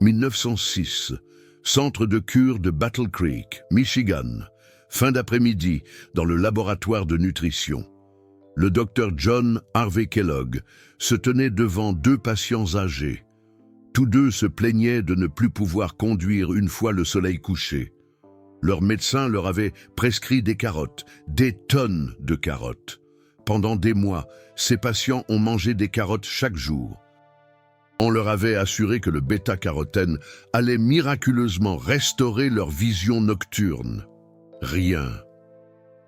1906, centre de cure de Battle Creek, Michigan. Fin d'après-midi, dans le laboratoire de nutrition. Le docteur John Harvey Kellogg se tenait devant deux patients âgés. Tous deux se plaignaient de ne plus pouvoir conduire une fois le soleil couché. Leur médecin leur avait prescrit des carottes, des tonnes de carottes. Pendant des mois, ces patients ont mangé des carottes chaque jour. On leur avait assuré que le bêta-carotène allait miraculeusement restaurer leur vision nocturne. Rien.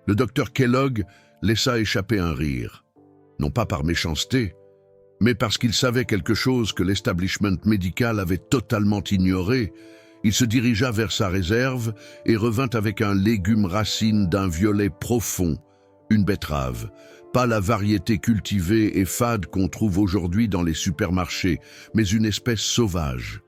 Le docteur Kellogg laissa échapper un rire. Non pas par méchanceté, mais parce qu'il savait quelque chose que l'establishment médical avait totalement ignoré. Il se dirigea vers sa réserve et revint avec un légume racine d'un violet profond, une betterave. Pas la variété cultivée et fade qu'on trouve aujourd'hui dans les supermarchés, mais une espèce sauvage,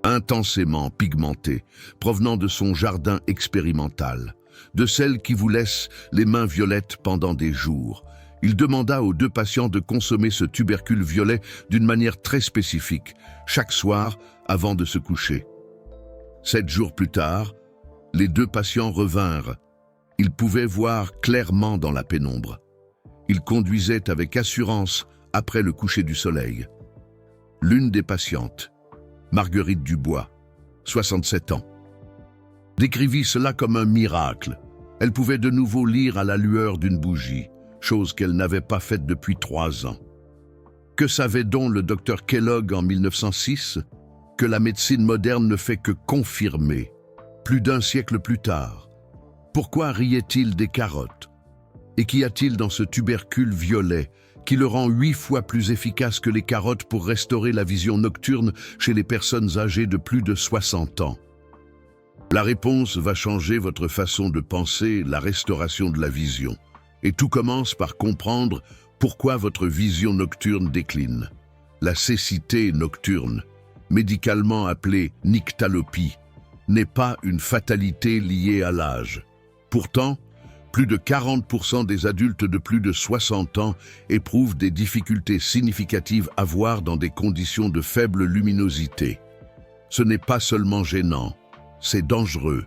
intensément pigmentée, provenant de son jardin expérimental, de celle qui vous laisse les mains violettes pendant des jours. Il demanda aux deux patients de consommer ce tubercule violet d'une manière très spécifique, chaque soir avant de se coucher. 7 jours plus tard, les deux patients revinrent. Ils pouvaient voir clairement dans la pénombre. Ils conduisaient avec assurance après le coucher du soleil. L'une des patientes, Marguerite Dubois, 67 ans, décrivit cela comme un miracle. Elle pouvait de nouveau lire à la lueur d'une bougie, chose qu'elle n'avait pas faite depuis 3 ans. Que savait donc le docteur Kellogg en 1906? Que la médecine moderne ne fait que confirmer, plus d'un siècle plus tard. Pourquoi riait-il des carottes? Et qu'y a-t-il dans ce tubercule violet qui le rend 8 fois plus efficace que les carottes pour restaurer la vision nocturne chez les personnes âgées de plus de 60 ans? La réponse va changer votre façon de penser la restauration de la vision. Et tout commence par comprendre pourquoi votre vision nocturne décline. La cécité nocturne, médicalement appelée nyctalopie, n'est pas une fatalité liée à l'âge. Pourtant, plus de 40% des adultes de plus de 60 ans éprouvent des difficultés significatives à voir dans des conditions de faible luminosité. Ce n'est pas seulement gênant, c'est dangereux.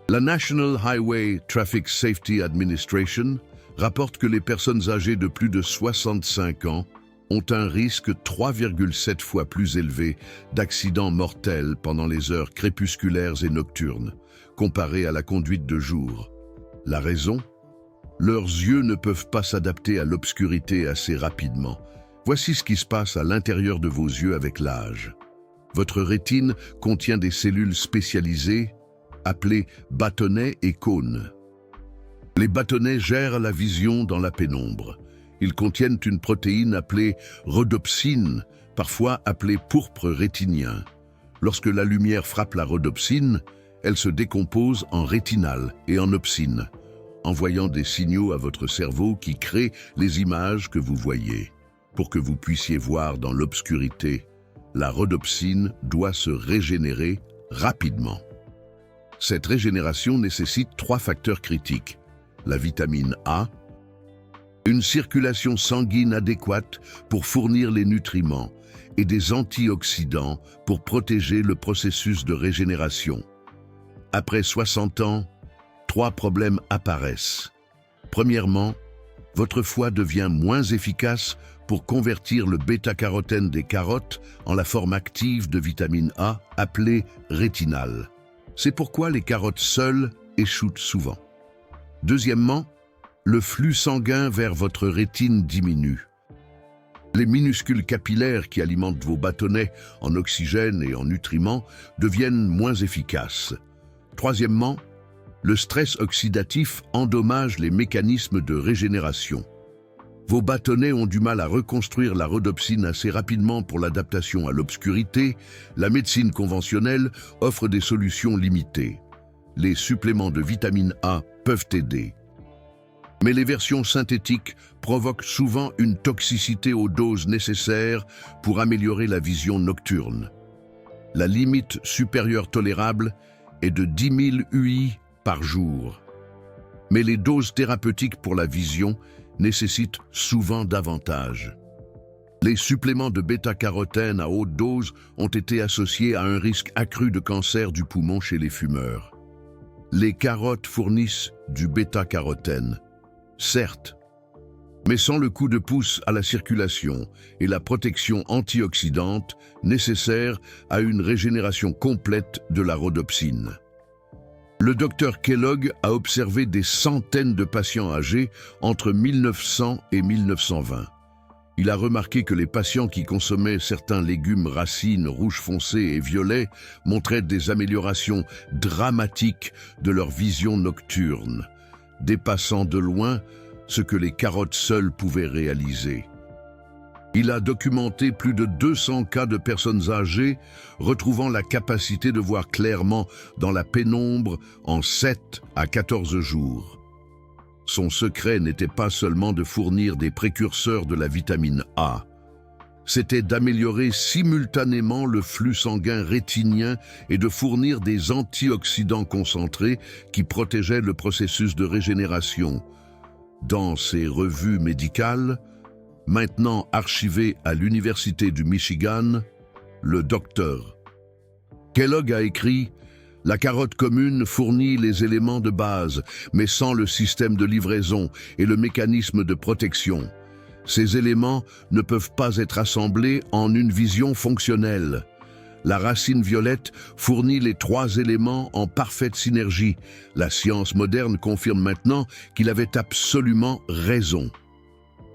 La National Highway Traffic Safety Administration rapporte que les personnes âgées de plus de 65 ans ont un risque 3,7 fois plus élevé d'accidents mortels pendant les heures crépusculaires et nocturnes, comparé à la conduite de jour. La raison? Leurs yeux ne peuvent pas s'adapter à l'obscurité assez rapidement. Voici ce qui se passe à l'intérieur de vos yeux avec l'âge. Votre rétine contient des cellules spécialisées, appelées bâtonnets et cônes. Les bâtonnets gèrent la vision dans la pénombre. Ils contiennent une protéine appelée rhodopsine, parfois appelée pourpre rétinien. Lorsque la lumière frappe la rhodopsine, elle se décompose en rétinal et en opsine, envoyant des signaux à votre cerveau qui créent les images que vous voyez. Pour que vous puissiez voir dans l'obscurité, la rhodopsine doit se régénérer rapidement. Cette régénération nécessite 3 facteurs critiques: la vitamine A, une circulation sanguine adéquate pour fournir les nutriments et des antioxydants pour protéger le processus de régénération. Après 60 ans, 3 problèmes apparaissent. Premièrement, votre foie devient moins efficace pour convertir le bêta-carotène des carottes en la forme active de vitamine A, appelée rétinale. C'est pourquoi les carottes seules échouent souvent. Deuxièmement, le flux sanguin vers votre rétine diminue. Les minuscules capillaires qui alimentent vos bâtonnets en oxygène et en nutriments deviennent moins efficaces. Troisièmement, le stress oxydatif endommage les mécanismes de régénération. Vos bâtonnets ont du mal à reconstruire la rhodopsine assez rapidement pour l'adaptation à l'obscurité. La médecine conventionnelle offre des solutions limitées. Les suppléments de vitamine A peuvent aider. Mais les versions synthétiques provoquent souvent une toxicité aux doses nécessaires pour améliorer la vision nocturne. La limite supérieure tolérable est de 10 000 UI par jour. Mais les doses thérapeutiques pour la vision nécessitent souvent davantage. Les suppléments de bêta-carotène à haute dose ont été associés à un risque accru de cancer du poumon chez les fumeurs. Les carottes fournissent du bêta-carotène, certes, mais sans le coup de pouce à la circulation et la protection antioxydante nécessaire à une régénération complète de la rhodopsine. Le docteur Kellogg a observé des centaines de patients âgés entre 1900 et 1920. Il a remarqué que les patients qui consommaient certains légumes racines rouges foncés et violets montraient des améliorations dramatiques de leur vision nocturne, dépassant de loin ce que les carottes seules pouvaient réaliser. Il a documenté plus de 200 cas de personnes âgées retrouvant la capacité de voir clairement dans la pénombre en 7 à 14 jours. Son secret n'était pas seulement de fournir des précurseurs de la vitamine A, c'était d'améliorer simultanément le flux sanguin rétinien et de fournir des antioxydants concentrés qui protégeaient le processus de régénération. Dans ses revues médicales, maintenant archivées à l'Université du Michigan, le docteur Kellogg a écrit « La carotte commune fournit les éléments de base, mais sans le système de livraison et le mécanisme de protection. Ces éléments ne peuvent pas être assemblés en une vision fonctionnelle. La racine violette fournit les 3 éléments en parfaite synergie. La science moderne confirme maintenant qu'il avait absolument raison. »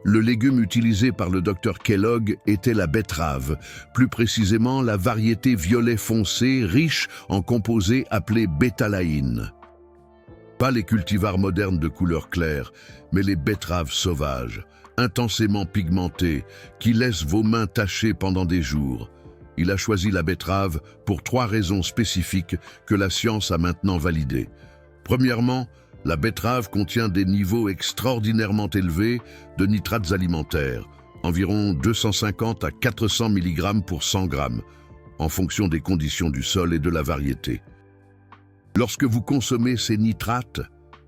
Le légume utilisé par le docteur Kellogg était la betterave, plus précisément la variété violet foncé riche en composés appelés bétalaïne. Pas les cultivars modernes de couleur claire, mais les betteraves sauvages, intensément pigmentées, qui laissent vos mains tachées pendant des jours. Il a choisi la betterave pour 3 raisons spécifiques que la science a maintenant validées. Premièrement, la betterave contient des niveaux extraordinairement élevés de nitrates alimentaires, environ 250 à 400 mg pour 100 g, en fonction des conditions du sol et de la variété. Lorsque vous consommez ces nitrates,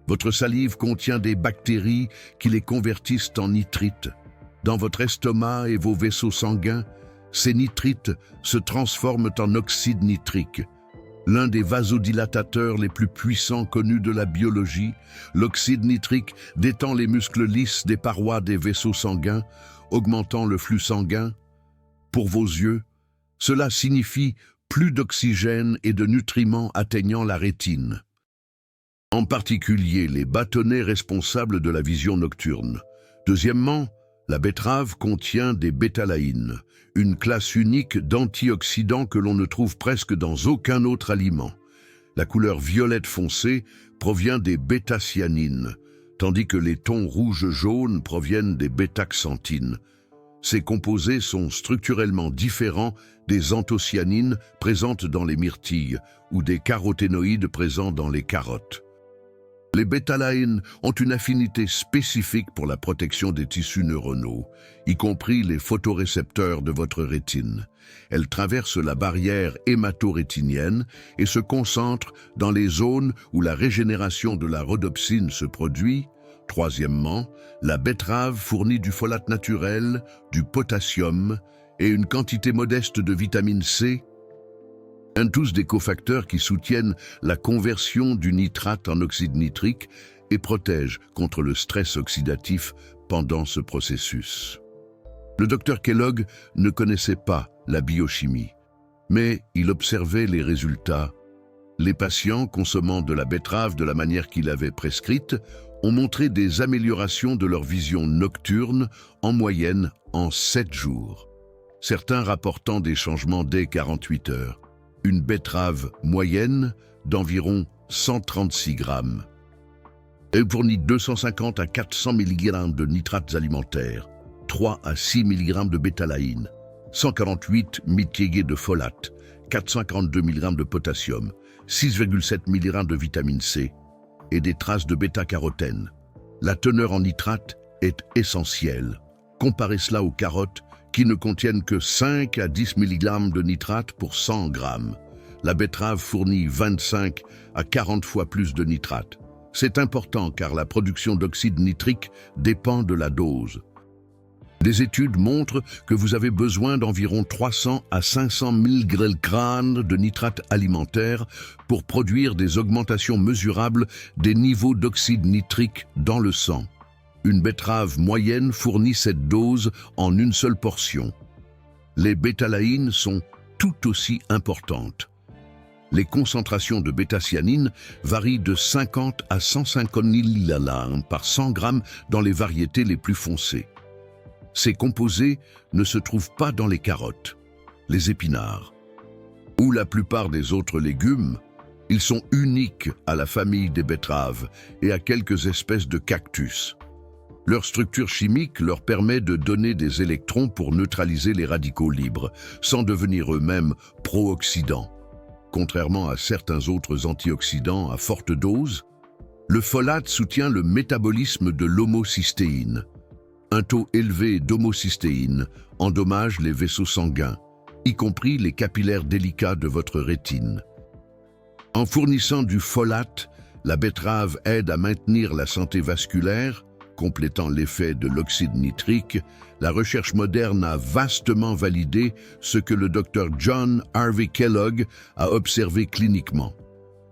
votre salive contient des bactéries qui les convertissent en nitrites. Dans votre estomac et vos vaisseaux sanguins, ces nitrites se transforment en oxyde nitrique. L'un des vasodilatateurs les plus puissants connus de la biologie, l'oxyde nitrique détend les muscles lisses des parois des vaisseaux sanguins, augmentant le flux sanguin. Pour vos yeux, cela signifie plus d'oxygène et de nutriments atteignant la rétine. En particulier les bâtonnets responsables de la vision nocturne. Deuxièmement, la betterave contient des bétalaïnes, une classe unique d'antioxydants que l'on ne trouve presque dans aucun autre aliment. La couleur violette foncée provient des bêta-cyanines, tandis que les tons rouge-jaune proviennent des bêta-xanthines. Ces composés sont structurellement différents des anthocyanines présentes dans les myrtilles ou des caroténoïdes présents dans les carottes. Les bétalaïnes ont une affinité spécifique pour la protection des tissus neuronaux, y compris les photorécepteurs de votre rétine. Elles traversent la barrière hémato-rétinienne et se concentrent dans les zones où la régénération de la rhodopsine se produit. Troisièmement, la betterave fournit du folate naturel, du potassium et une quantité modeste de vitamine C, tous des cofacteurs qui soutiennent la conversion du nitrate en oxyde nitrique et protègent contre le stress oxydatif pendant ce processus. Le docteur Kellogg ne connaissait pas la biochimie, mais il observait les résultats. Les patients consommant de la betterave de la manière qu'il avait prescrite ont montré des améliorations de leur vision nocturne en moyenne en 7 jours. Certains rapportant des changements dès 48 heures. Une betterave moyenne d'environ 136 grammes. Elle fournit 250 à 400 mg de nitrates alimentaires, 3 à 6 mg de bétalaïne, 148 mg de folate, 452 mg de potassium, 6,7 mg de vitamine C et des traces de bêta-carotène. La teneur en nitrate est essentielle. Comparez cela aux carottes qui ne contiennent que 5 à 10 mg de nitrate pour 100 g. La betterave fournit 25 à 40 fois plus de nitrate. C'est important car la production d'oxyde nitrique dépend de la dose. Des études montrent que vous avez besoin d'environ 300 à 500 mg de nitrate alimentaire pour produire des augmentations mesurables des niveaux d'oxyde nitrique dans le sang. Une betterave moyenne fournit cette dose en une seule portion. Les bétalaïnes sont tout aussi importantes. Les concentrations de bétacyanine varient de 50 à 150 ml par 100 g dans les variétés les plus foncées. Ces composés ne se trouvent pas dans les carottes, les épinards ou la plupart des autres légumes. Ils sont uniques à la famille des betteraves et à quelques espèces de cactus. Leur structure chimique leur permet de donner des électrons pour neutraliser les radicaux libres, sans devenir eux-mêmes pro-oxydants. Contrairement à certains autres antioxydants à forte dose, le folate soutient le métabolisme de l'homocystéine. Un taux élevé d'homocystéine endommage les vaisseaux sanguins, y compris les capillaires délicats de votre rétine. En fournissant du folate, la betterave aide à maintenir la santé vasculaire, complétant l'effet de l'oxyde nitrique. La recherche moderne a vastement validé ce que le Dr John Harvey Kellogg a observé cliniquement.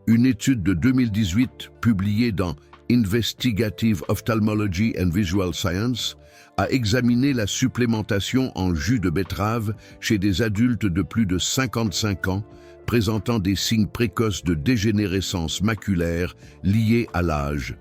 Une étude de 2018 publiée dans Investigative Ophthalmology and Visual Science a examiné la supplémentation en jus de betterave chez des adultes de plus de 55 ans présentant des signes précoces de dégénérescence maculaire liés à l'âge.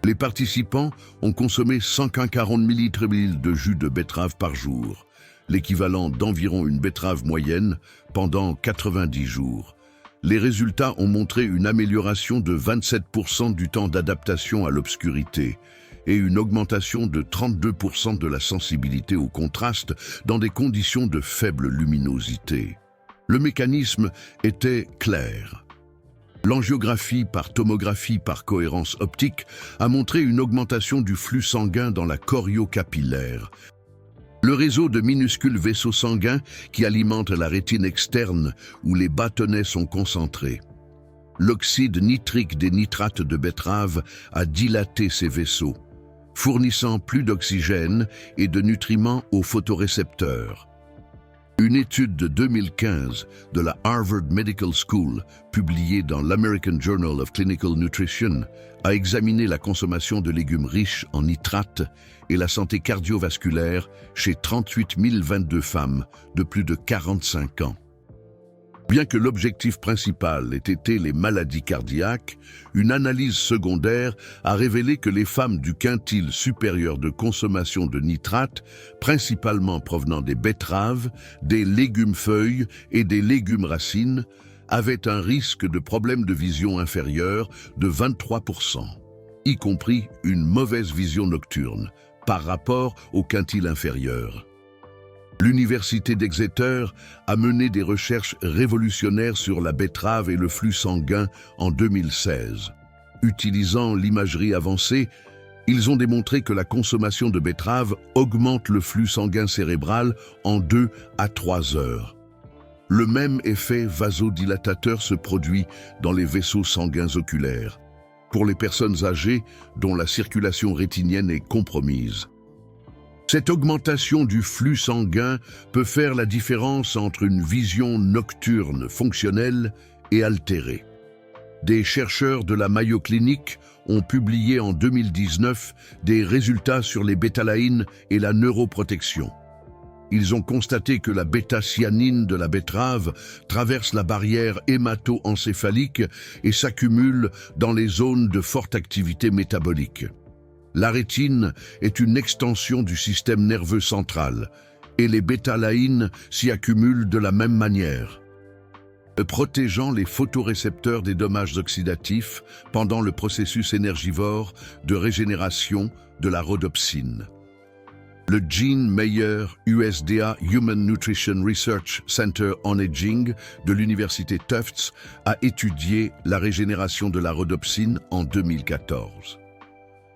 Les participants ont consommé 140 ml de jus de betterave par jour, l'équivalent d'environ une betterave moyenne pendant 90 jours. Les résultats ont montré une amélioration de 27% du temps d'adaptation à l'obscurité et une augmentation de 32% de la sensibilité au contraste dans des conditions de faible luminosité. Le mécanisme était clair. L'angiographie par tomographie par cohérence optique a montré une augmentation du flux sanguin dans la choriocapillaire. Le réseau de minuscules vaisseaux sanguins qui alimentent la rétine externe où les bâtonnets sont concentrés. L'oxyde nitrique des nitrates de betterave a dilaté ces vaisseaux, fournissant plus d'oxygène et de nutriments aux photorécepteurs. Une étude de 2015 de la Harvard Medical School, publiée dans l'American Journal of Clinical Nutrition, a examiné la consommation de légumes riches en nitrates et la santé cardiovasculaire chez 38 022 femmes de plus de 45 ans. Bien que l'objectif principal ait été les maladies cardiaques, une analyse secondaire a révélé que les femmes du quintile supérieur de consommation de nitrates, principalement provenant des betteraves, des légumes-feuilles et des légumes-racines, avaient un risque de problèmes de vision inférieur de 23%, y compris une mauvaise vision nocturne, par rapport au quintile inférieur. L'Université d'Exeter a mené des recherches révolutionnaires sur la betterave et le flux sanguin en 2016. Utilisant l'imagerie avancée, ils ont démontré que la consommation de betterave augmente le flux sanguin cérébral en 2 à 3 heures. Le même effet vasodilatateur se produit dans les vaisseaux sanguins oculaires, pour les personnes âgées dont la circulation rétinienne est compromise. Cette augmentation du flux sanguin peut faire la différence entre une vision nocturne fonctionnelle et altérée. Des chercheurs de la Mayo Clinic ont publié en 2019 des résultats sur les bétalaïnes et la neuroprotection. Ils ont constaté que la bêta-cyanine de la betterave traverse la barrière hémato-encéphalique et s'accumule dans les zones de forte activité métabolique. La rétine est une extension du système nerveux central et les bétalaïnes s'y accumulent de la même manière, protégeant les photorécepteurs des dommages oxydatifs pendant le processus énergivore de régénération de la rhodopsine. Le Gene Mayer USDA Human Nutrition Research Center on Aging de l'Université Tufts a étudié la régénération de la rhodopsine en 2014.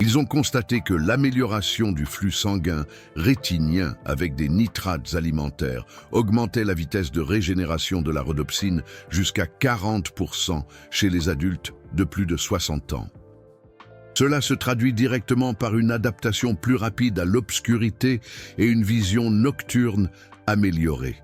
Ils ont constaté que l'amélioration du flux sanguin rétinien avec des nitrates alimentaires augmentait la vitesse de régénération de la rhodopsine jusqu'à 40% chez les adultes de plus de 60 ans. Cela se traduit directement par une adaptation plus rapide à l'obscurité et une vision nocturne améliorée.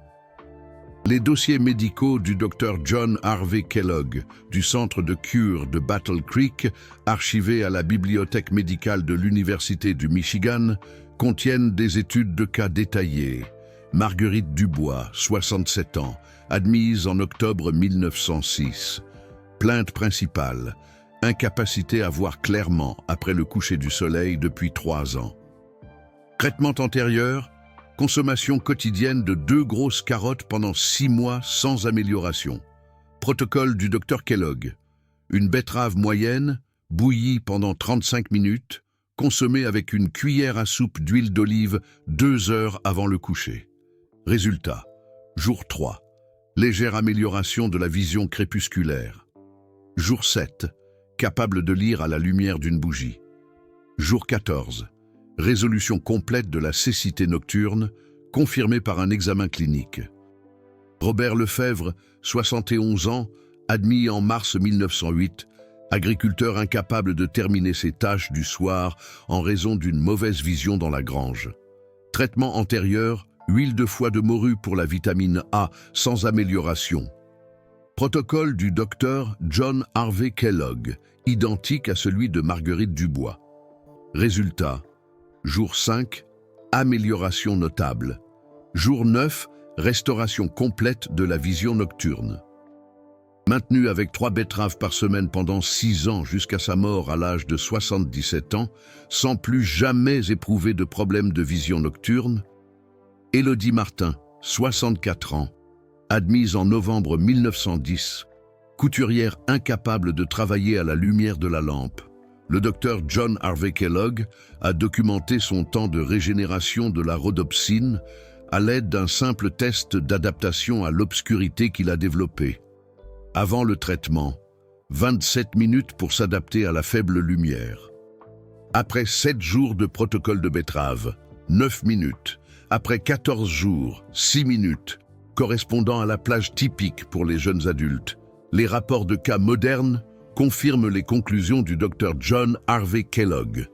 Les dossiers médicaux du Dr John Harvey Kellogg du centre de cure de Battle Creek, archivés à la bibliothèque médicale de l'Université du Michigan, contiennent des études de cas détaillées. Marguerite Dubois, 67 ans, admise en octobre 1906. Plainte principale: incapacité à voir clairement après le coucher du soleil depuis 3 ans. Traitement antérieur: consommation quotidienne de 2 grosses carottes pendant 6 mois sans amélioration. Protocole du Dr Kellogg: une betterave moyenne, bouillie pendant 35 minutes, consommée avec une cuillère à soupe d'huile d'olive 2 heures avant le coucher. Résultat: jour 3, légère amélioration de la vision crépusculaire. Jour 7, capable de lire à la lumière d'une bougie. Jour 14, résolution complète de la cécité nocturne, confirmée par un examen clinique. Robert Lefebvre, 71 ans, admis en mars 1908, agriculteur incapable de terminer ses tâches du soir en raison d'une mauvaise vision dans la grange. Traitement antérieur: huile de foie de morue pour la vitamine A sans amélioration. Protocole du Dr John Harvey Kellogg, identique à celui de Marguerite Dubois. Résultat: jour 5, amélioration notable. Jour 9, restauration complète de la vision nocturne. Maintenu avec 3 betteraves par semaine pendant 6 ans jusqu'à sa mort à l'âge de 77 ans, sans plus jamais éprouver de problème de vision nocturne. Élodie Martin, 64 ans, admise en novembre 1910, couturière incapable de travailler à la lumière de la lampe. Le Dr John Harvey Kellogg a documenté son temps de régénération de la rhodopsine à l'aide d'un simple test d'adaptation à l'obscurité qu'il a développé. Avant le traitement, 27 minutes pour s'adapter à la faible lumière. Après 7 jours de protocole de betterave, 9 minutes. Après 14 jours, 6 minutes, correspondant à la plage typique pour les jeunes adultes. Les rapports de cas modernes confirment les conclusions du Dr John Harvey Kellogg.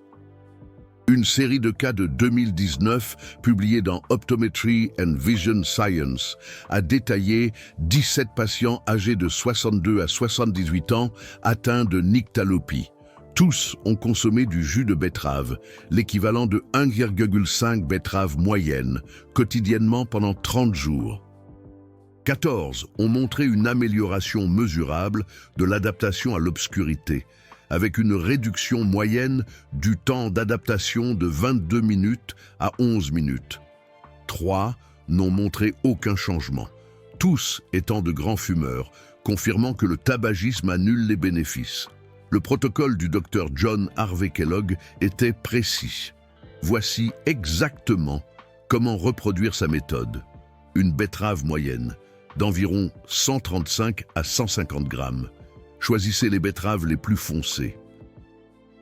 Une série de cas de 2019, publiée dans Optometry and Vision Science, a détaillé 17 patients âgés de 62 à 78 ans atteints de nyctalopie. Tous ont consommé du jus de betterave, l'équivalent de 1,5 betterave moyenne, quotidiennement pendant 30 jours. 14 ont montré une amélioration mesurable de l'adaptation à l'obscurité, avec une réduction moyenne du temps d'adaptation de 22 minutes à 11 minutes. 3 n'ont montré aucun changement, tous étant de grands fumeurs, confirmant que le tabagisme annule les bénéfices. Le protocole du Dr John Harvey Kellogg était précis. Voici exactement comment reproduire sa méthode. Une betterave moyenne d'environ 135 à 150 grammes. Choisissez les betteraves les plus foncées,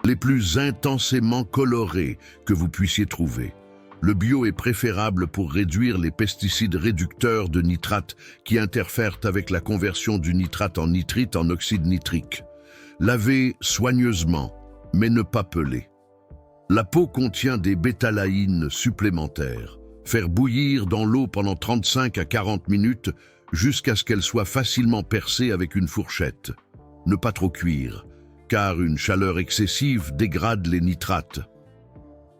les plus intensément colorées que vous puissiez trouver. Le bio est préférable pour réduire les pesticides réducteurs de nitrate qui interfèrent avec la conversion du nitrate en nitrite en oxyde nitrique. Lavez soigneusement, mais ne pas peler. La peau contient des bétalaïnes supplémentaires. Faire bouillir dans l'eau pendant 35 à 40 minutes jusqu'à ce qu'elle soit facilement percée avec une fourchette. Ne pas trop cuire, car une chaleur excessive dégrade les nitrates.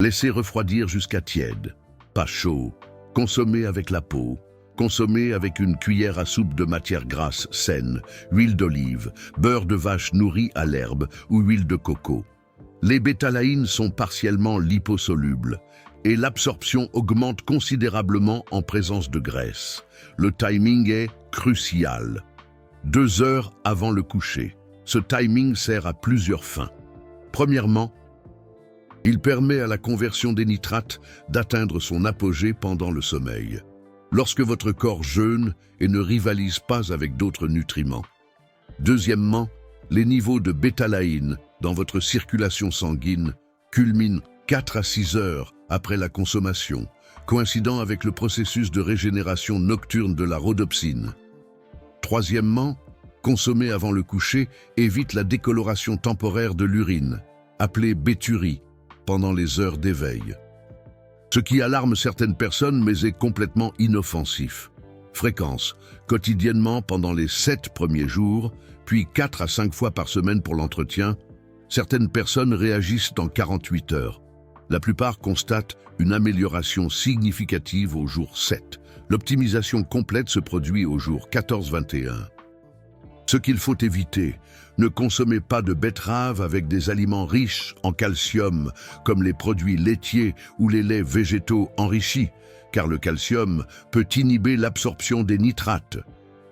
Laissez refroidir jusqu'à tiède, pas chaud. Consommez avec la peau. Consommez avec une cuillère à soupe de matière grasse saine, huile d'olive, beurre de vache nourri à l'herbe ou huile de coco. Les bétalaïnes sont partiellement liposolubles et l'absorption augmente considérablement en présence de graisse. Le timing est crucial. 2 heures avant le coucher. Ce timing sert à plusieurs fins. Premièrement, il permet à la conversion des nitrates d'atteindre son apogée pendant le sommeil, lorsque votre corps jeûne et ne rivalise pas avec d'autres nutriments. Deuxièmement, les niveaux de bétalaïne dans votre circulation sanguine culminent 4 à 6 heures après la consommation, coïncidant avec le processus de régénération nocturne de la rhodopsine. Troisièmement, consommer avant le coucher évite la décoloration temporaire de l'urine. appelée béturie, pendant les heures d'éveil. Ce qui alarme certaines personnes mais est complètement inoffensif. Fréquence, quotidiennement pendant les 7 premiers jours, puis 4 à 5 fois par semaine pour l'entretien. Certaines personnes réagissent en 48 heures. La plupart constatent une amélioration significative au jour 7. L'optimisation complète se produit au jour 14-21. Ce qu'il faut éviter, ne consommez pas de betterave avec des aliments riches en calcium, comme les produits laitiers ou les laits végétaux enrichis, car le calcium peut inhiber l'absorption des nitrates.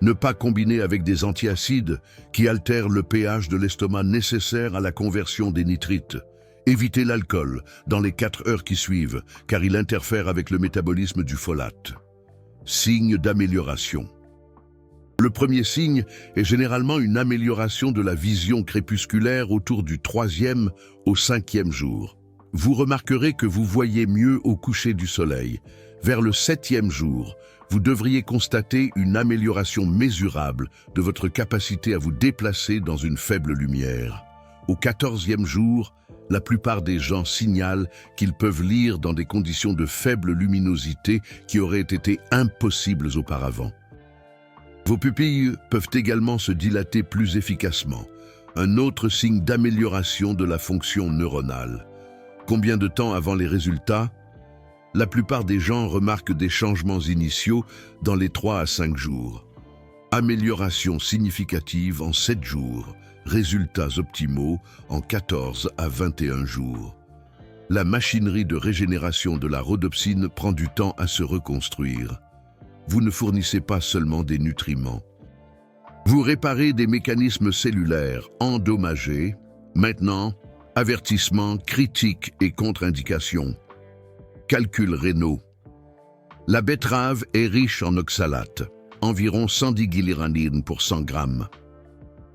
Ne pas combiner avec des antiacides qui altèrent le pH de l'estomac nécessaire à la conversion des nitrites. Évitez l'alcool dans les 4 heures qui suivent, car il interfère avec le métabolisme du folate. Signe d'amélioration. Le premier signe est généralement une amélioration de la vision crépusculaire autour du 3e au 5e jour. Vous remarquerez que vous voyez mieux au coucher du soleil. Vers le 7e jour, vous devriez constater une amélioration mesurable de votre capacité à vous déplacer dans une faible lumière. Au 14e jour, la plupart des gens signalent qu'ils peuvent lire dans des conditions de faible luminosité qui auraient été impossibles auparavant. Vos pupilles peuvent également se dilater plus efficacement, un autre signe d'amélioration de la fonction neuronale. Combien de temps avant les résultats? La plupart des gens remarquent des changements initiaux dans les 3 à 5 jours. Amélioration significative en 7 jours, résultats optimaux en 14 à 21 jours. La machinerie de régénération de la rhodopsine prend du temps à se reconstruire. Vous ne fournissez pas seulement des nutriments. Vous réparez des mécanismes cellulaires endommagés. Maintenant, avertissement critique et contre-indication. Calculs rénaux. La betterave est riche en oxalate, environ 110 guilliranine pour 100 grammes.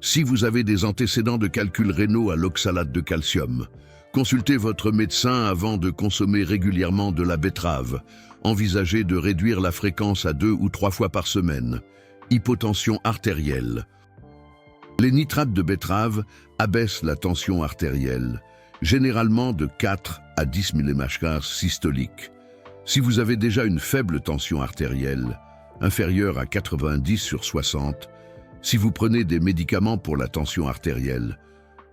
Si vous avez des antécédents de calculs rénaux à l'oxalate de calcium, consultez votre médecin avant de consommer régulièrement de la betterave. Envisagez de réduire la fréquence à 2 ou 3 fois par semaine. Hypotension artérielle. Les nitrates de betterave abaissent la tension artérielle, généralement de 4 à 10 mmHg systolique. Si vous avez déjà une faible tension artérielle, inférieure à 90/60, si vous prenez des médicaments pour la tension artérielle,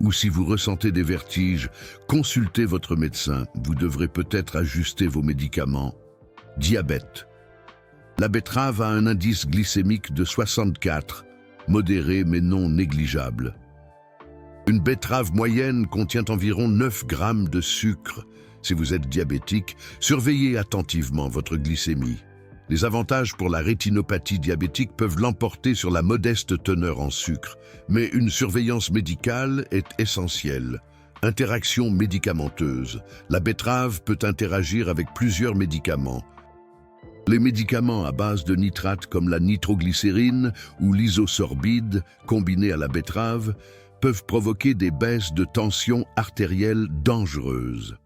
ou si vous ressentez des vertiges, consultez votre médecin. Vous devrez peut-être ajuster vos médicaments. Diabète. La betterave a un indice glycémique de 64, modéré mais non négligeable. Une betterave moyenne contient environ 9 grammes de sucre. Si vous êtes diabétique, surveillez attentivement votre glycémie. Les avantages pour la rétinopathie diabétique peuvent l'emporter sur la modeste teneur en sucre, mais une surveillance médicale est essentielle. Interaction médicamenteuse. La betterave peut interagir avec plusieurs médicaments. Les médicaments à base de nitrates comme la nitroglycérine ou l'isosorbide, combinés à la betterave, peuvent provoquer des baisses de tension artérielle dangereuses.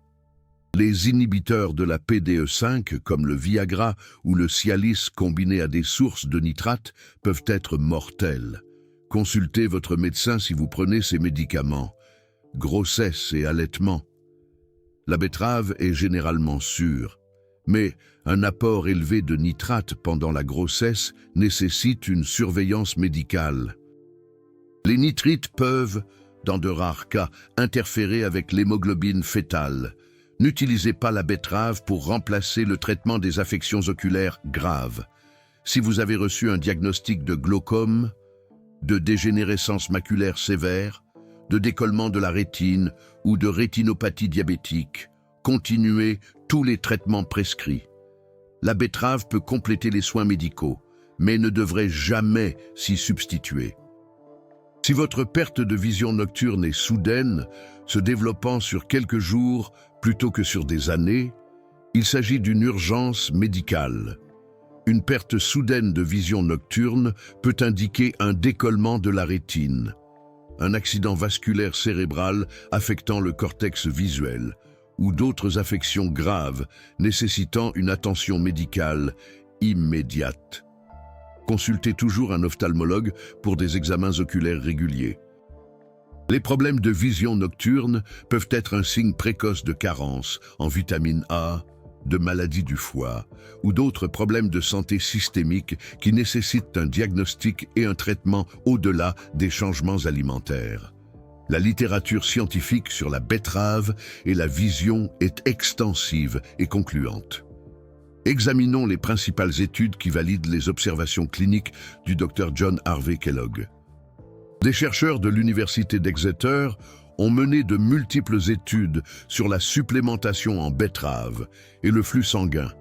Les inhibiteurs de la PDE5, comme le Viagra ou le Cialis combinés à des sources de nitrates, peuvent être mortels. Consultez votre médecin si vous prenez ces médicaments. Grossesse et allaitement. La betterave est généralement sûre, mais un apport élevé de nitrates pendant la grossesse nécessite une surveillance médicale. Les nitrites peuvent, dans de rares cas, interférer avec l'hémoglobine fœtale. N'utilisez pas la betterave pour remplacer le traitement des affections oculaires graves. Si vous avez reçu un diagnostic de glaucome, de dégénérescence maculaire sévère, de décollement de la rétine ou de rétinopathie diabétique, continuez tous les traitements prescrits. La betterave peut compléter les soins médicaux, mais ne devrait jamais s'y substituer. Si votre perte de vision nocturne est soudaine, se développant sur quelques jours plutôt que sur des années, il s'agit d'une urgence médicale. Une perte soudaine de vision nocturne peut indiquer un décollement de la rétine, un accident vasculaire cérébral affectant le cortex visuel, ou d'autres affections graves nécessitant une attention médicale immédiate. Consultez toujours un ophtalmologue pour des examens oculaires réguliers. Les problèmes de vision nocturne peuvent être un signe précoce de carence en vitamine A, de maladies du foie ou d'autres problèmes de santé systémique qui nécessitent un diagnostic et un traitement au-delà des changements alimentaires. La littérature scientifique sur la betterave et la vision est extensive et concluante. Examinons les principales études qui valident les observations cliniques du Dr John Harvey Kellogg. Des chercheurs de l'Université d'Exeter ont mené de multiples études sur la supplémentation en betterave et le flux sanguin.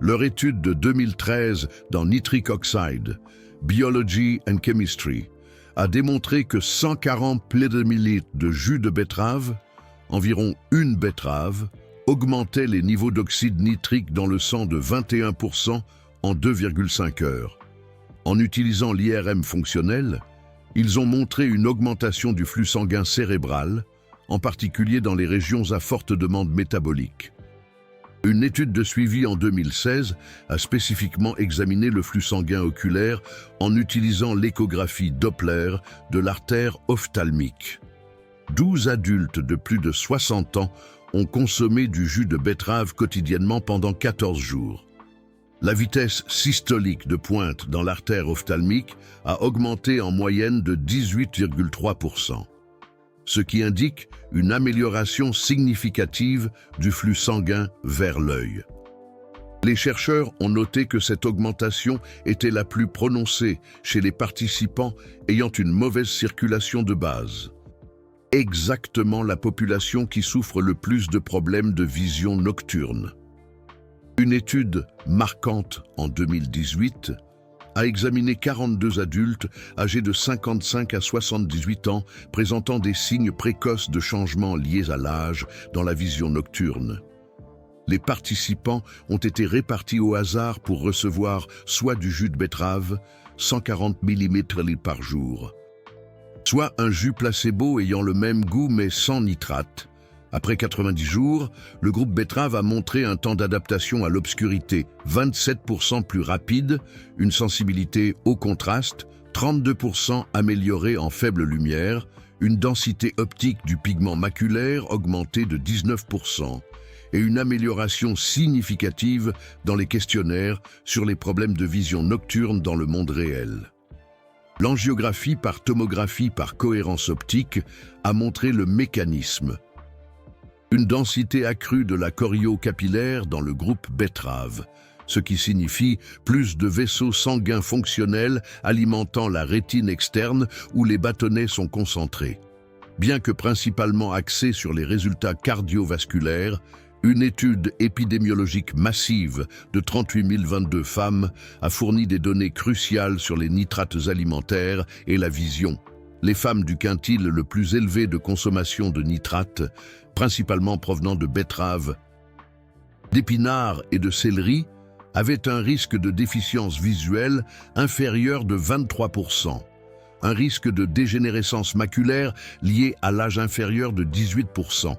Leur étude de 2013 dans Nitric Oxide, Biology and Chemistry, a démontré que 140 pl/ml de jus de betterave, environ une betterave, augmentait les niveaux d'oxyde nitrique dans le sang de 21% en 2,5 heures. En utilisant l'IRM fonctionnel, ils ont montré une augmentation du flux sanguin cérébral, en particulier dans les régions à forte demande métabolique. Une étude de suivi en 2016 a spécifiquement examiné le flux sanguin oculaire en utilisant l'échographie Doppler de l'artère ophtalmique. 12 adultes de plus de 60 ans ont consommé du jus de betterave quotidiennement pendant 14 jours. La vitesse systolique de pointe dans l'artère ophtalmique a augmenté en moyenne de 18,3%, ce qui indique une amélioration significative du flux sanguin vers l'œil. Les chercheurs ont noté que cette augmentation était la plus prononcée chez les participants ayant une mauvaise circulation de base. Exactement la population qui souffre le plus de problèmes de vision nocturne. Une étude marquante en 2018 a examiné 42 adultes âgés de 55 à 78 ans présentant des signes précoces de changements liés à l'âge dans la vision nocturne. Les participants ont été répartis au hasard pour recevoir soit du jus de betterave, 140 ml par jour, soit un jus placebo ayant le même goût mais sans nitrate. Après 90 jours, le groupe betterave a montré un temps d'adaptation à l'obscurité 27% plus rapide, une sensibilité au contraste 32% améliorée en faible lumière, une densité optique du pigment maculaire augmentée de 19% et une amélioration significative dans les questionnaires sur les problèmes de vision nocturne dans le monde réel. L'angiographie par tomographie par cohérence optique a montré le mécanisme. Une densité accrue de la choriocapillaire dans le groupe betterave, ce qui signifie plus de vaisseaux sanguins fonctionnels alimentant la rétine externe où les bâtonnets sont concentrés. Bien que principalement axée sur les résultats cardiovasculaires, une étude épidémiologique massive de 38 022 femmes a fourni des données cruciales sur les nitrates alimentaires et la vision. Les femmes du quintile le plus élevé de consommation de nitrates, principalement provenant de betteraves, d'épinards et de céleri, avaient un risque de déficience visuelle inférieur de 23%, un risque de dégénérescence maculaire lié à l'âge inférieur de 18%,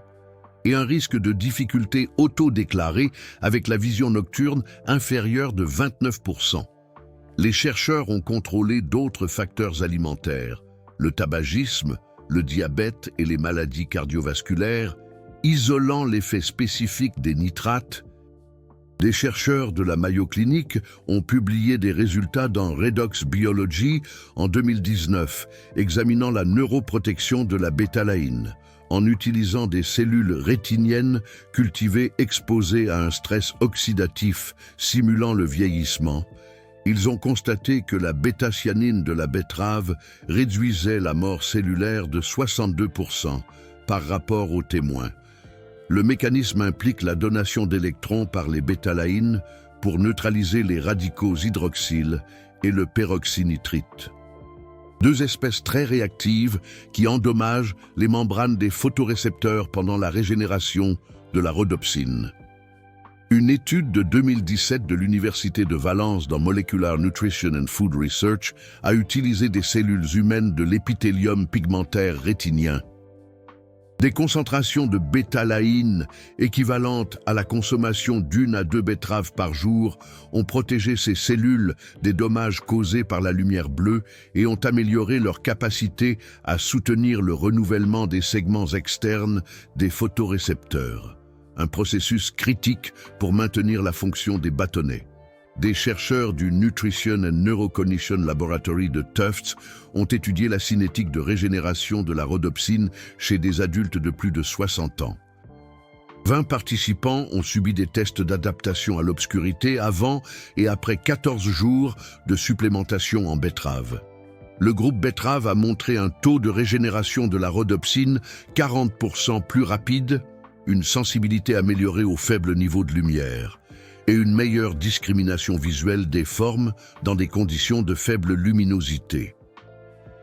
et un risque de difficulté auto-déclarée avec la vision nocturne inférieure de 29%. Les chercheurs ont contrôlé d'autres facteurs alimentaires, le tabagisme, le diabète et les maladies cardiovasculaires, isolant l'effet spécifique des nitrates. Des chercheurs de la Mayo Clinic ont publié des résultats dans Redox Biology en 2019, examinant la neuroprotection de la bétalaïne, en utilisant des cellules rétiniennes cultivées exposées à un stress oxydatif simulant le vieillissement. Ils ont constaté que la bêta-cyanine de la betterave réduisait la mort cellulaire de 62% par rapport aux témoins. Le mécanisme implique la donation d'électrons par les bétalaïnes pour neutraliser les radicaux hydroxyles et le peroxynitrite. Deux espèces très réactives qui endommagent les membranes des photorécepteurs pendant la régénération de la rhodopsine. Une étude de 2017 de l'Université de Valence dans Molecular Nutrition and Food Research a utilisé des cellules humaines de l'épithélium pigmentaire rétinien. Des concentrations de bétalaïne équivalentes à la consommation d'1 à 2 betteraves par jour ont protégé ces cellules des dommages causés par la lumière bleue et ont amélioré leur capacité à soutenir le renouvellement des segments externes des photorécepteurs, un processus critique pour maintenir la fonction des bâtonnets. Des chercheurs du Nutrition and Neurocognition Laboratory de Tufts ont étudié la cinétique de régénération de la rhodopsine chez des adultes de plus de 60 ans. 20 participants ont subi des tests d'adaptation à l'obscurité avant et après 14 jours de supplémentation en betterave. Le groupe betterave a montré un taux de régénération de la rhodopsine 40% plus rapide, une sensibilité améliorée au faible niveau de lumière et une meilleure discrimination visuelle des formes dans des conditions de faible luminosité.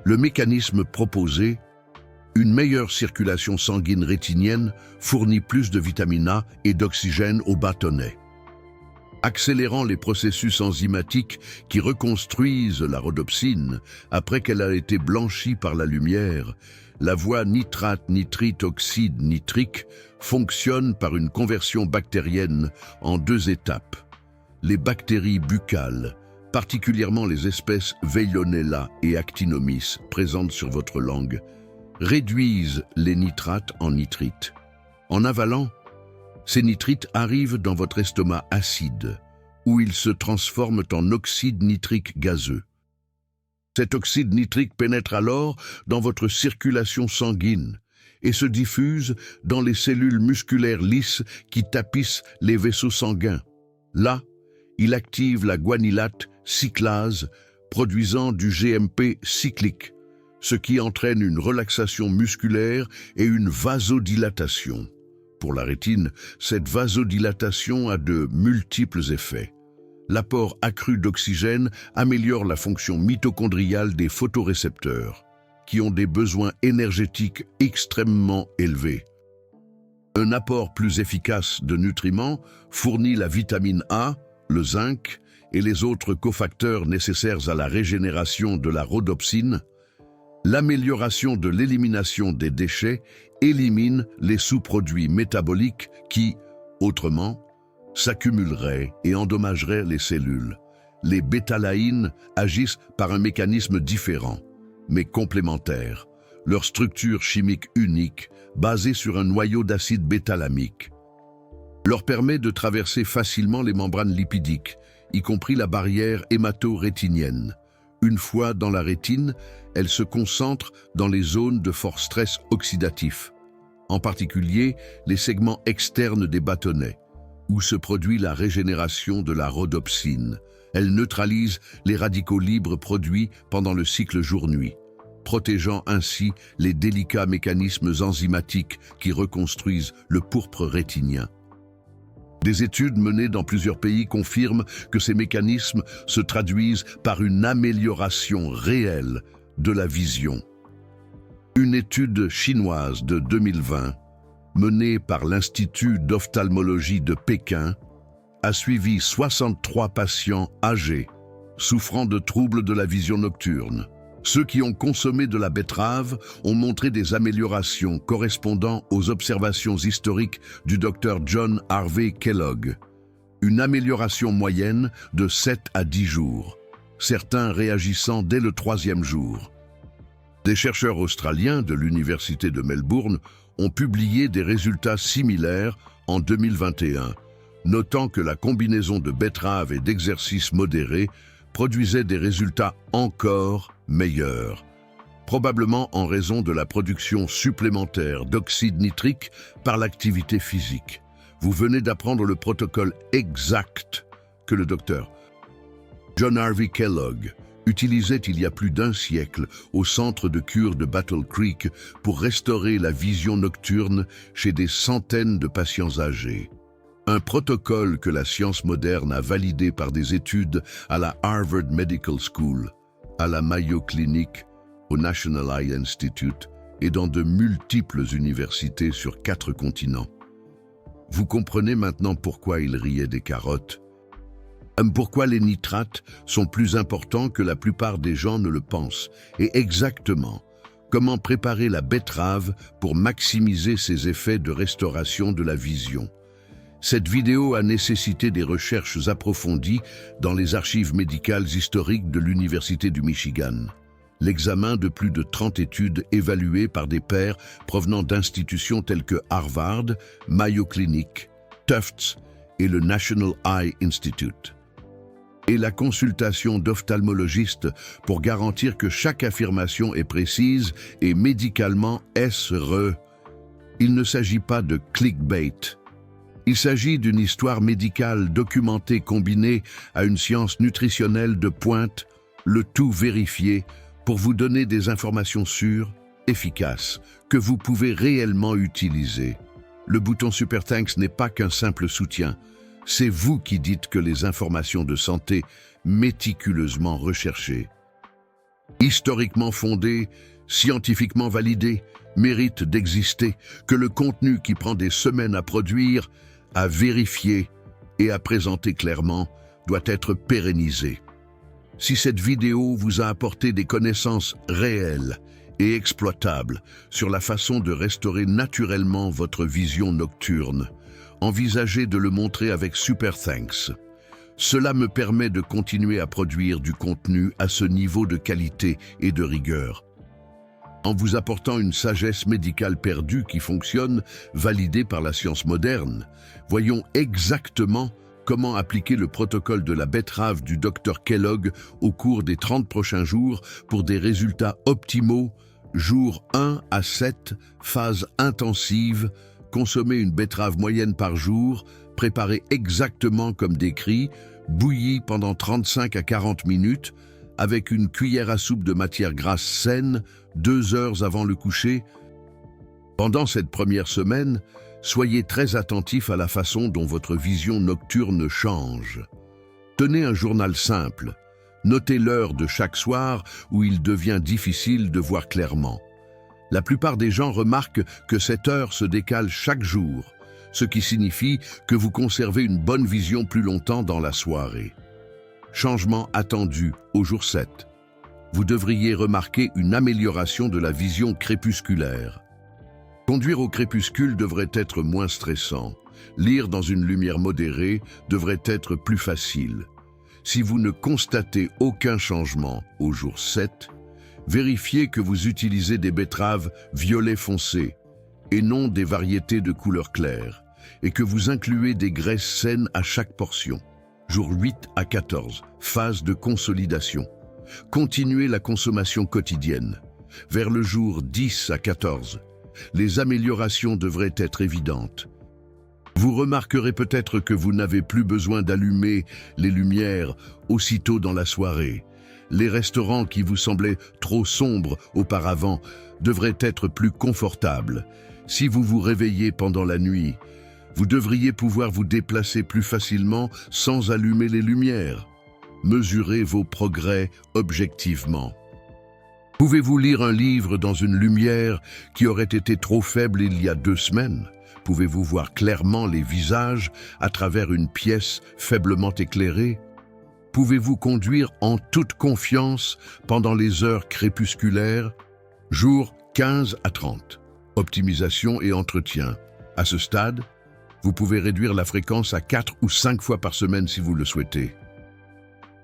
Le mécanisme proposé, une meilleure circulation sanguine rétinienne, fournit plus de vitamine A et d'oxygène aux bâtonnets, accélérant les processus enzymatiques qui reconstruisent la rhodopsine après qu'elle a été blanchie par la lumière. La voie nitrate-nitrite-oxyde nitrique fonctionne par une conversion bactérienne en 2 étapes. Les bactéries buccales, particulièrement les espèces Veillonella et Actinomyces présentes sur votre langue, réduisent les nitrates en nitrites. En avalant, ces nitrites arrivent dans votre estomac acide, où ils se transforment en oxyde nitrique gazeux. Cet oxyde nitrique pénètre alors dans votre circulation sanguine et se diffuse dans les cellules musculaires lisses qui tapissent les vaisseaux sanguins. Là, il active la guanylate cyclase, produisant du GMP cyclique, ce qui entraîne une relaxation musculaire et une vasodilatation. Pour la rétine, cette vasodilatation a de multiples effets. L'apport accru d'oxygène améliore la fonction mitochondriale des photorécepteurs, qui ont des besoins énergétiques extrêmement élevés. Un apport plus efficace de nutriments fournit la vitamine A, le zinc et les autres cofacteurs nécessaires à la régénération de la rhodopsine. L'amélioration de l'élimination des déchets élimine les sous-produits métaboliques qui, autrement, s'accumuleraient et endommageraient les cellules. Les bétalaïnes agissent par un mécanisme différent, mais complémentaire. Leur structure chimique unique, basée sur un noyau d'acide bétalamique, leur permet de traverser facilement les membranes lipidiques, y compris la barrière hémato-rétinienne. Une fois dans la rétine, elles se concentrent dans les zones de fort stress oxydatif, en particulier les segments externes des bâtonnets, où se produit la régénération de la rhodopsine. Elle neutralise les radicaux libres produits pendant le cycle jour-nuit, protégeant ainsi les délicats mécanismes enzymatiques qui reconstruisent le pourpre rétinien. Des études menées dans plusieurs pays confirment que ces mécanismes se traduisent par une amélioration réelle de la vision. Une étude chinoise de 2020, menée par l'Institut d'ophtalmologie de Pékin, a suivi 63 patients âgés souffrant de troubles de la vision nocturne. Ceux qui ont consommé de la betterave ont montré des améliorations correspondant aux observations historiques du Dr John Harvey Kellogg. Une amélioration moyenne de 7 à 10 jours, certains réagissant dès le 3e jour. Des chercheurs australiens de l'Université de Melbourne ont publié des résultats similaires en 2021, notant que la combinaison de betterave et d'exercice modéré produisait des résultats encore meilleurs, probablement en raison de la production supplémentaire d'oxyde nitrique par l'activité physique. Vous venez d'apprendre le protocole exact que le docteur John Harvey Kellogg utilisait il y a plus d'1 siècle au centre de cure de Battle Creek pour restaurer la vision nocturne chez des centaines de patients âgés. Un protocole que la science moderne a validé par des études à la Harvard Medical School, à la Mayo Clinic, au National Eye Institute et dans de multiples universités sur 4 continents. Vous comprenez maintenant pourquoi il riait des carottes. Pourquoi les nitrates sont plus importants que la plupart des gens ne le pensent, et exactement Comment préparer la betterave pour maximiser ses effets de restauration de la vision. Cette vidéo a nécessité des recherches approfondies dans les archives médicales historiques de l'Université du Michigan. L'examen de plus de 30 études évaluées par des pairs provenant d'institutions telles que Harvard, Mayo Clinic, Tufts et le National Eye Institute. Et la consultation d'ophtalmologistes pour garantir que chaque affirmation est précise et médicalement S-re. Il ne s'agit pas de clickbait. Il s'agit d'une histoire médicale documentée combinée à une science nutritionnelle de pointe, le tout vérifié pour vous donner des informations sûres, efficaces, que vous pouvez réellement utiliser. Le bouton Super Thanks n'est pas qu'un simple soutien. C'est vous qui dites que les informations de santé méticuleusement recherchées, historiquement fondées, scientifiquement validées, méritent d'exister, que le contenu qui prend des semaines à produire, à vérifier et à présenter clairement doit être pérennisé. Si cette vidéo vous a apporté des connaissances réelles et exploitables sur la façon de restaurer naturellement votre vision nocturne, envisagez de le montrer avec Super Thanks. Cela me permet de continuer à produire du contenu à ce niveau de qualité et de rigueur. En vous apportant une sagesse médicale perdue qui fonctionne, validée par la science moderne, voyons exactement comment appliquer le protocole de la betterave du Dr Kellogg au cours des 30 prochains jours pour des résultats optimaux, jours 1 à 7, phase intensive, consommer une betterave moyenne par jour, préparée exactement comme décrit, bouillie pendant 35 à 40 minutes, avec une cuillère à soupe de matière grasse saine, 2 heures avant le coucher. Pendant cette première semaine, soyez très attentif à la façon dont votre vision nocturne change. Tenez un journal simple. Notez l'heure de chaque soir où il devient difficile de voir clairement. La plupart des gens remarquent que cette heure se décale chaque jour, ce qui signifie que vous conservez une bonne vision plus longtemps dans la soirée. Changement attendu au jour 7. Vous devriez remarquer une amélioration de la vision crépusculaire. Conduire au crépuscule devrait être moins stressant. Lire dans une lumière modérée devrait être plus facile. Si vous ne constatez aucun changement au jour 7, vérifiez que vous utilisez des betteraves violet foncé et non des variétés de couleur claire, et que vous incluez des graisses saines à chaque portion. Jour 8 à 14, phase de consolidation. Continuez la consommation quotidienne. Vers le jour 10 à 14, les améliorations devraient être évidentes. Vous remarquerez peut-être que vous n'avez plus besoin d'allumer les lumières aussitôt dans la soirée. Les restaurants qui vous semblaient trop sombres auparavant devraient être plus confortables. Si vous vous réveillez pendant la nuit, vous devriez pouvoir vous déplacer plus facilement sans allumer les lumières. Mesurez vos progrès objectivement. Pouvez-vous lire un livre dans une lumière qui aurait été trop faible il y a 2 semaines? Pouvez-vous voir clairement les visages à travers une pièce faiblement éclairée? Pouvez-vous conduire en toute confiance pendant les heures crépusculaires? Jours 15 à 30. Optimisation et entretien. À ce stade, vous pouvez réduire la fréquence à 4 ou 5 fois par semaine si vous le souhaitez.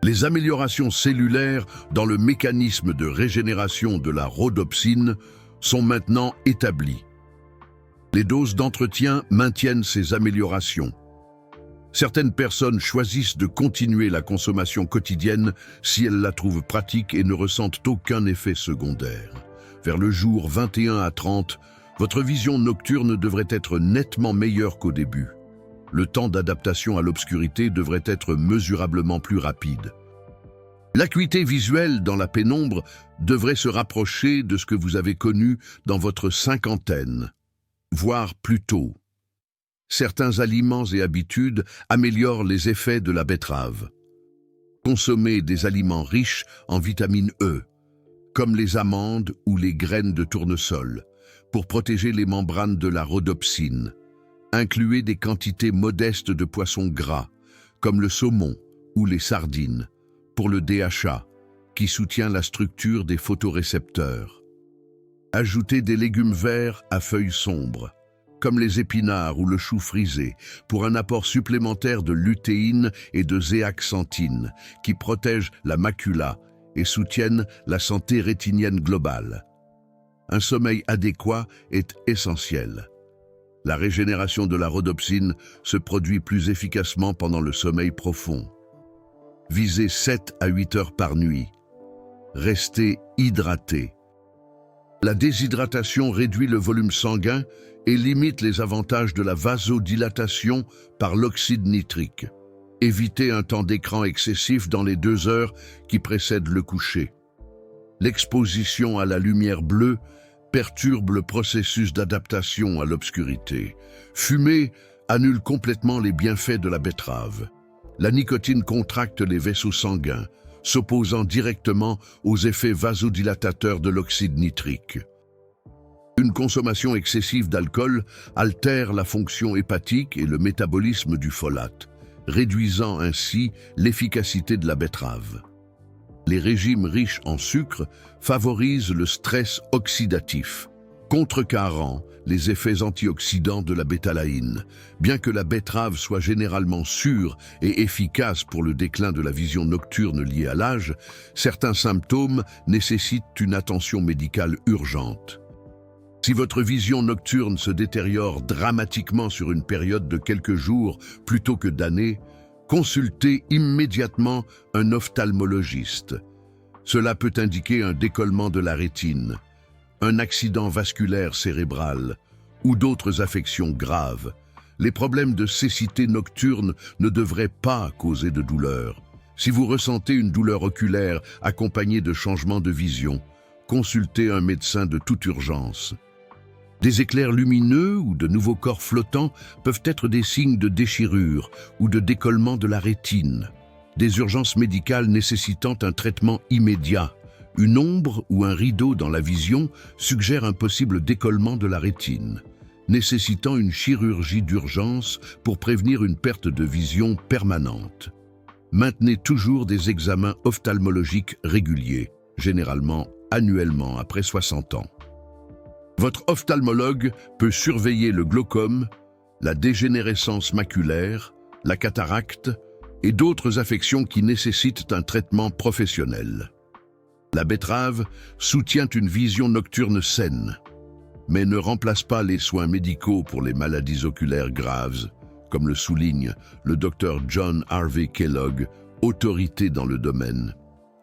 Les améliorations cellulaires dans le mécanisme de régénération de la rhodopsine sont maintenant établies. Les doses d'entretien maintiennent ces améliorations. Certaines personnes choisissent de continuer la consommation quotidienne si elles la trouvent pratique et ne ressentent aucun effet secondaire. Vers le jour 21 à 30, votre vision nocturne devrait être nettement meilleure qu'au début. Le temps d'adaptation à l'obscurité devrait être mesurablement plus rapide. L'acuité visuelle dans la pénombre devrait se rapprocher de ce que vous avez connu dans votre cinquantaine, voire plus tôt. Certains aliments et habitudes améliorent les effets de la betterave. Consommez des aliments riches en vitamine E, comme les amandes ou les graines de tournesol, pour protéger les membranes de la rhodopsine. Incluez des quantités modestes de poissons gras, comme le saumon ou les sardines, pour le DHA, qui soutient la structure des photorécepteurs. Ajoutez des légumes verts à feuilles sombres, comme les épinards ou le chou frisé, pour un apport supplémentaire de lutéine et de zéaxanthine, qui protègent la macula et soutiennent la santé rétinienne globale. Un sommeil adéquat est essentiel. La régénération de la rhodopsine se produit plus efficacement pendant le sommeil profond. Visez 7 à 8 heures par nuit. Restez hydraté. La déshydratation réduit le volume sanguin et limite les avantages de la vasodilatation par l'oxyde nitrique. Évitez un temps d'écran excessif dans les 2 heures qui précèdent le coucher. L'exposition à la lumière bleue perturbe le processus d'adaptation à l'obscurité. Fumer annule complètement les bienfaits de la betterave. La nicotine contracte les vaisseaux sanguins, s'opposant directement aux effets vasodilatateurs de l'oxyde nitrique. Une consommation excessive d'alcool altère la fonction hépatique et le métabolisme du folate, réduisant ainsi l'efficacité de la betterave. Les régimes riches en sucre favorisent le stress oxydatif, contrecarrant les effets antioxydants de la bétalaïne. Bien que la betterave soit généralement sûre et efficace pour le déclin de la vision nocturne liée à l'âge, certains symptômes nécessitent une attention médicale urgente. Si votre vision nocturne se détériore dramatiquement sur une période de quelques jours plutôt que d'années, consultez immédiatement un ophtalmologiste. Cela peut indiquer un décollement de la rétine, un accident vasculaire cérébral ou d'autres affections graves. Les problèmes de cécité nocturne ne devraient pas causer de douleur. Si vous ressentez une douleur oculaire accompagnée de changements de vision, consultez un médecin de toute urgence. Des éclairs lumineux ou de nouveaux corps flottants peuvent être des signes de déchirure ou de décollement de la rétine. Des urgences médicales nécessitant un traitement immédiat. Une ombre ou un rideau dans la vision suggère un possible décollement de la rétine, nécessitant une chirurgie d'urgence pour prévenir une perte de vision permanente. Maintenez toujours des examens ophtalmologiques réguliers, généralement annuellement après 60 ans. Votre ophtalmologue peut surveiller le glaucome, la dégénérescence maculaire, la cataracte et d'autres affections qui nécessitent un traitement professionnel. La betterave soutient une vision nocturne saine, mais ne remplace pas les soins médicaux pour les maladies oculaires graves, comme le souligne le Dr John Harvey Kellogg, autorité dans le domaine.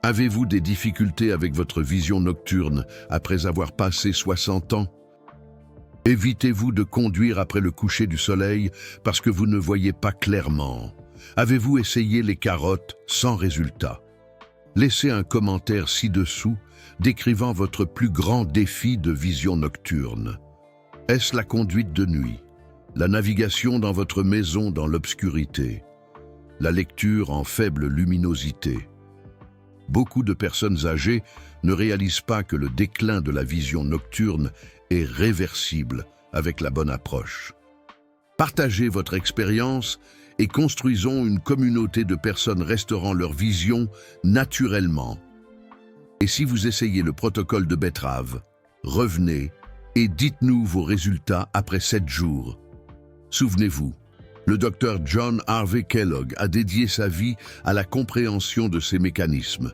Avez-vous des difficultés avec votre vision nocturne après avoir passé 60 ans? Évitez-vous de conduire après le coucher du soleil parce que vous ne voyez pas clairement. Avez-vous essayé les carottes sans résultat? Laissez un commentaire ci-dessous décrivant votre plus grand défi de vision nocturne. Est-ce la conduite de nuit? La navigation dans votre maison dans l'obscurité? La lecture en faible luminosité? Beaucoup de personnes âgées ne réalisent pas que le déclin de la vision nocturne est réversible avec la bonne approche. Partagez votre expérience et construisons une communauté de personnes restaurant leur vision naturellement. Et si vous essayez le protocole de betterave, revenez et dites-nous vos résultats après 7 jours. Souvenez-vous, le Dr John Harvey Kellogg a dédié sa vie à la compréhension de ces mécanismes.